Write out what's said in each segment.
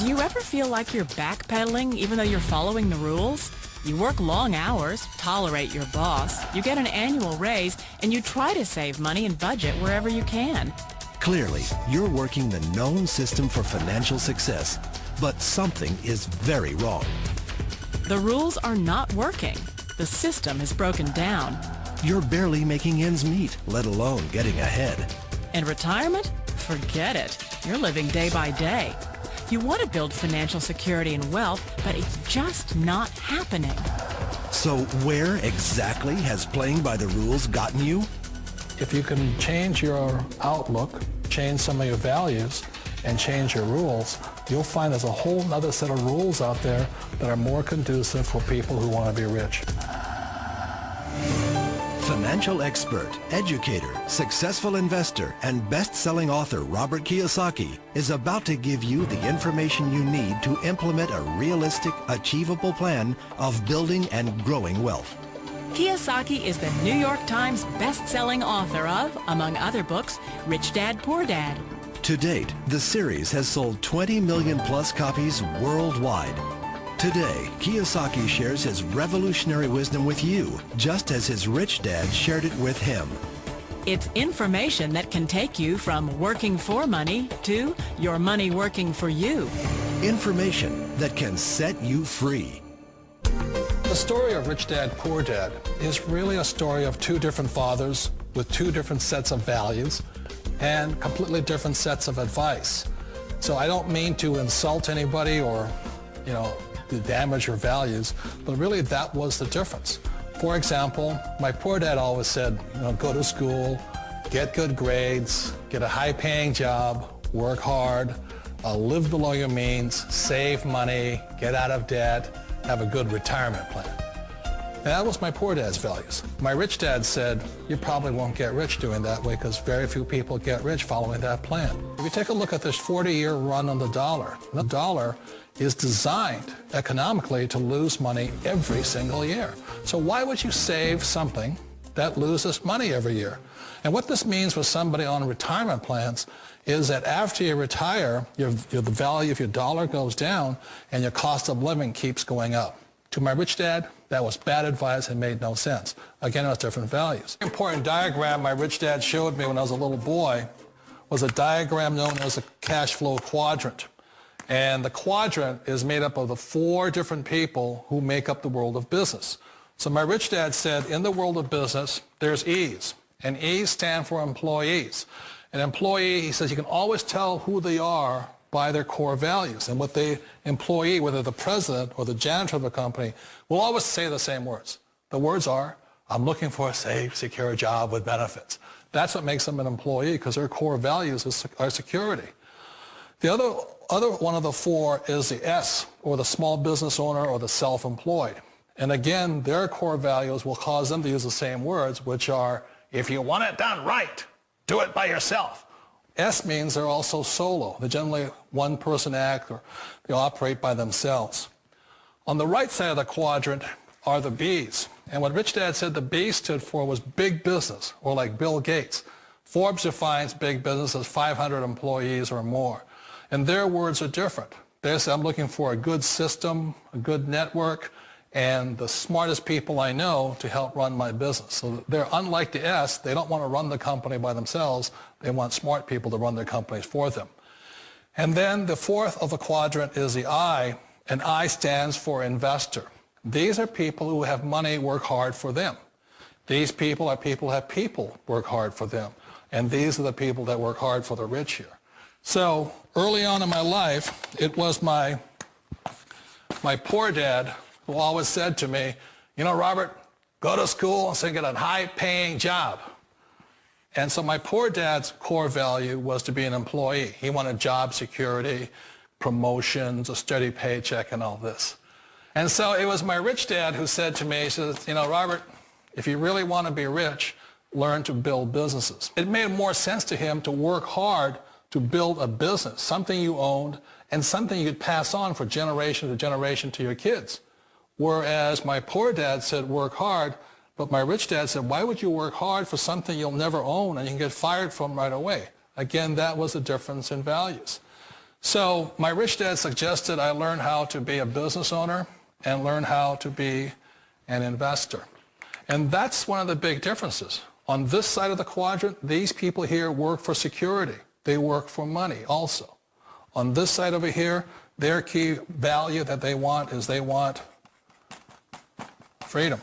Do you ever feel like you're backpedaling even though you're following the rules? You work long hours, tolerate your boss, you get an annual raise, and you try to save money and budget wherever you can. Clearly, you're working the known system for financial success, but something is very wrong. The rules are not working. The system is broken down. You're barely making ends meet, let alone getting ahead. And retirement? Forget it. You're living day by day. You want to build financial security and wealth, but it's just not happening. So where exactly has playing by the rules gotten you? If you can change your outlook, change some of your values, and change your rules, you'll find there's a whole other set of rules out there that are more conducive for people who want to be rich. Financial expert, educator, successful investor, and best-selling author Robert Kiyosaki is about to give you the information you need to implement a realistic, achievable plan of building and growing wealth. Kiyosaki is the New York Times best-selling author of, among other books, Rich Dad, Poor Dad. To date, the series has sold 20 million plus copies worldwide. Today, Kiyosaki shares his revolutionary wisdom with you, just as his rich dad shared it with him. It's information that can take you from working for money to your money working for you. Information that can set you free. The story of Rich Dad, Poor Dad is really a story of two different fathers with two different sets of values and completely different sets of advice. So I don't mean to insult anybody or, to damage your values, but really that was the difference. For example, my poor dad always said, go to school, get good grades, get a high-paying job, work hard, live below your means, save money, get out of debt, have a good retirement plan. And that was my poor dad's values. My rich dad said, you probably won't get rich doing that way because very few people get rich following that plan. If you take a look at this 40-year run on the dollar is designed economically to lose money every single year. So why would you save something that loses money every year? And what this means for somebody on retirement plans is that after you retire, the value of your dollar goes down and your cost of living keeps going up. To my rich dad, that was bad advice and made no sense. Again, it was different values. An important diagram my rich dad showed me when I was a little boy was a diagram known as a cash flow quadrant. And the quadrant is made up of the four different people who make up the world of business. So my rich dad said, in the world of business, there's E's. And E's stand for employees. An employee, he says, you can always tell who they are by their core values. And what the employee, whether the president or the janitor of the company, will always say the same words. The words are, I'm looking for a safe, secure job with benefits. That's what makes them an employee, because their core values are security. The other one of the four is the S, or the small business owner or the self-employed. And again, their core values will cause them to use the same words, which are, if you want it done right, do it by yourself. S means they're also solo. They're generally one-person act, or they operate by themselves. On the right side of the quadrant are the B's. And what Rich Dad said the B stood for was big business, or like Bill Gates. Forbes defines big business as 500 employees or more. And their words are different. They say, I'm looking for a good system, a good network, and the smartest people I know to help run my business. So they're unlike the S. They don't want to run the company by themselves. They want smart people to run their companies for them. And then the fourth of the quadrant is the I, and I stands for investor. These are people who have money work hard for them. These people are people who have people work hard for them. And these are the people that work hard for the rich here. So early on in my life, it was my poor dad who always said to me, Robert, go to school and get a high-paying job. And so my poor dad's core value was to be an employee. He wanted job security, promotions, a steady paycheck, and all this. And so it was my rich dad who said to me, he says, Robert, if you really want to be rich, learn to build businesses. It made more sense to him to work hard to build a business, something you owned, and something you could pass on for generation to generation to your kids. Whereas my poor dad said, work hard, but my rich dad said, why would you work hard for something you'll never own and you can get fired from right away? Again, that was a difference in values. So my rich dad suggested I learn how to be a business owner and learn how to be an investor. And that's one of the big differences. On this side of the quadrant, these people here work for security. They work for money also. On this side over here, their key value that they want is they want freedom.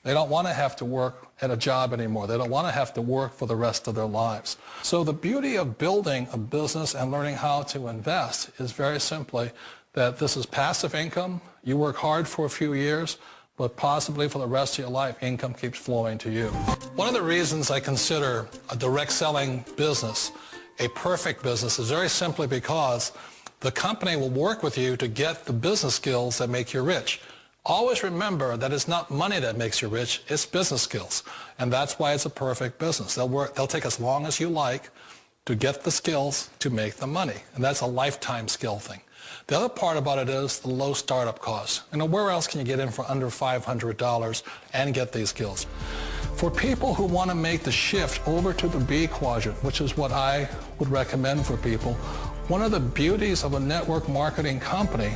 They don't want to have to work at a job anymore. They don't want to have to work for the rest of their lives. So the beauty of building a business and learning how to invest is very simply that this is passive income. You work hard for a few years, but possibly for the rest of your life, income keeps flowing to you. One of the reasons I consider a direct selling business a perfect business is very simply because the company will work with you to get the business skills that make you rich. Always remember that it's not money that makes you rich, it's business skills. And that's why it's a perfect business. They'll take as long as you like to get the skills to make the money. And that's a lifetime skill thing. The other part about it is the low startup costs. You know, where else can you get in for under $500 and get these skills? For people who want to make the shift over to the B quadrant, which is what I would recommend for people, one of the beauties of a network marketing company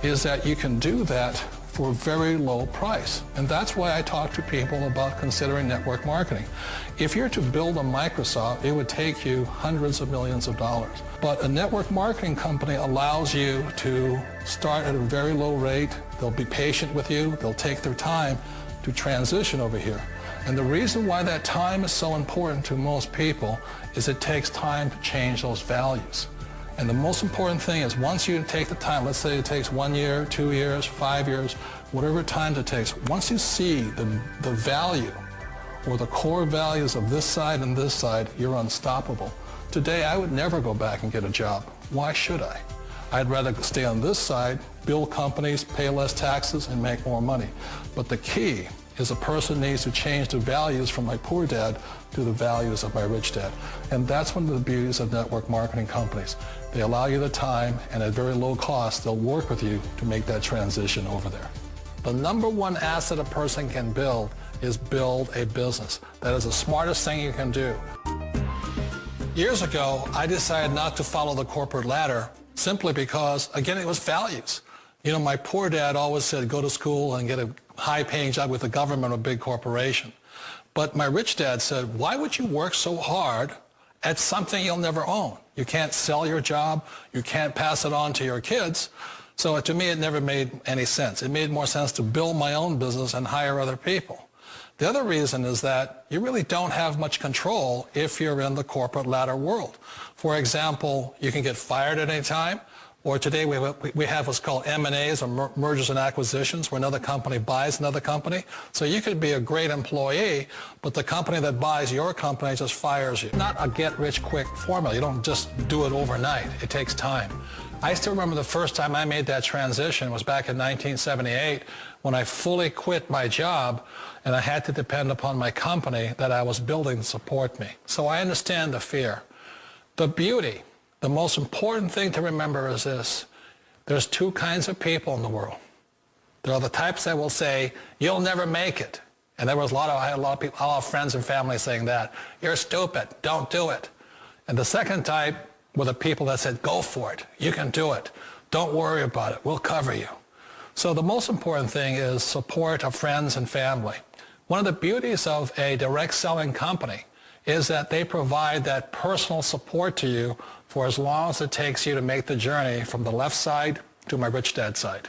is that you can do that for a very low price. And that's why I talk to people about considering network marketing. If you're to build a Microsoft, it would take you hundreds of millions of dollars. But a network marketing company allows you to start at a very low rate. They'll be patient with you. They'll take their time to transition over here. And the reason why that time is so important to most people is it takes time to change those values. And the most important thing is once you take the time, let's say it takes 1 year, 2 years, 5 years, whatever time it takes, once you see the value or the core values of this side and this side, you're unstoppable. Today, I would never go back and get a job. Why should I? I'd rather stay on this side, build companies, pay less taxes, and make more money. But the key is a person needs to change the values from my poor dad to the values of my rich dad. And that's one of the beauties of network marketing companies. They allow you the time, and at very low cost, they'll work with you to make that transition over there. The number one asset a person can build is build a business. That is the smartest thing you can do. Years ago, I decided not to follow the corporate ladder simply because, again, it was values. You know, my poor dad always said, go to school and get a high-paying job with the government or a big corporation. But my rich dad said, why would you work so hard at something you'll never own? You can't sell your job. You can't pass it on to your kids. So to me, it never made any sense. It made more sense to build my own business and hire other people. The other reason is that you really don't have much control if you're in the corporate ladder world. For example, you can get fired at any time. Or today we have what's called M&As, or mergers and acquisitions, where another company buys another company. So you could be a great employee, but the company that buys your company just fires you. Not a get-rich-quick formula. You don't just do it overnight. It takes time. I still remember the first time I made that transition was back in 1978 when I fully quit my job and I had to depend upon my company that I was building to support me. So I understand the fear. The beauty. The most important thing to remember is this. There's two kinds of people in the world. There are the types that will say, you'll never make it. And I had a lot of people, a lot of friends and family saying that. You're stupid. Don't do it. And the second type were the people that said, go for it. You can do it. Don't worry about it. We'll cover you. So the most important thing is support of friends and family. One of the beauties of a direct selling company is that they provide that personal support to you for as long as it takes you to make the journey from the left side to my rich dad side.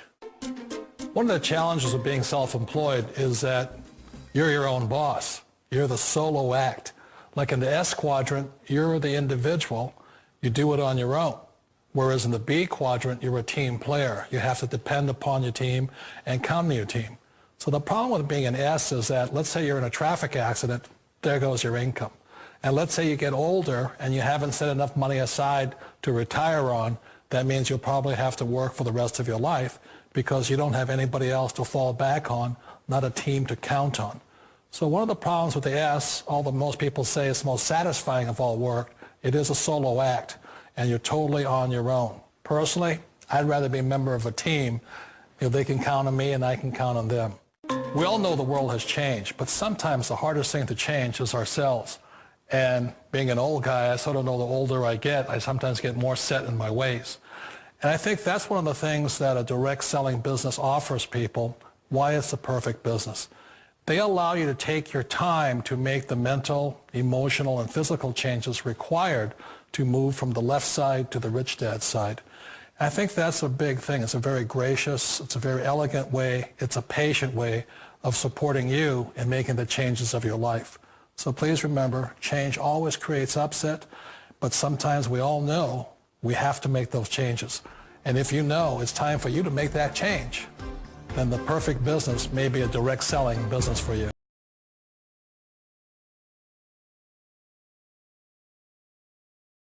One of the challenges of being self-employed is that you're your own boss. You're the solo act. Like in the S quadrant, you're the individual. You do it on your own. Whereas in the B quadrant, you're a team player. You have to depend upon your team and count on your team. So the problem with being an S is that, let's say you're in a traffic accident, there goes your income. And let's say you get older and you haven't set enough money aside to retire on, that means you'll probably have to work for the rest of your life because you don't have anybody else to fall back on, not a team to count on. So one of the problems with the S, although most people say it's the most satisfying of all work, it is a solo act and you're totally on your own. Personally, I'd rather be a member of a team if they can count on me and I can count on them. We all know the world has changed, but sometimes the hardest thing to change is ourselves. And being an old guy, I sort of know the older I get, I sometimes get more set in my ways. And I think that's one of the things that a direct selling business offers people, why it's the perfect business. They allow you to take your time to make the mental, emotional, and physical changes required to move from the left side to the rich dad side. I think that's a big thing. It's a very gracious, it's a very elegant way, it's a patient way of supporting you in making the changes of your life. So please remember, change always creates upset, but sometimes we all know we have to make those changes. And if you know it's time for you to make that change, then the perfect business may be a direct selling business for you.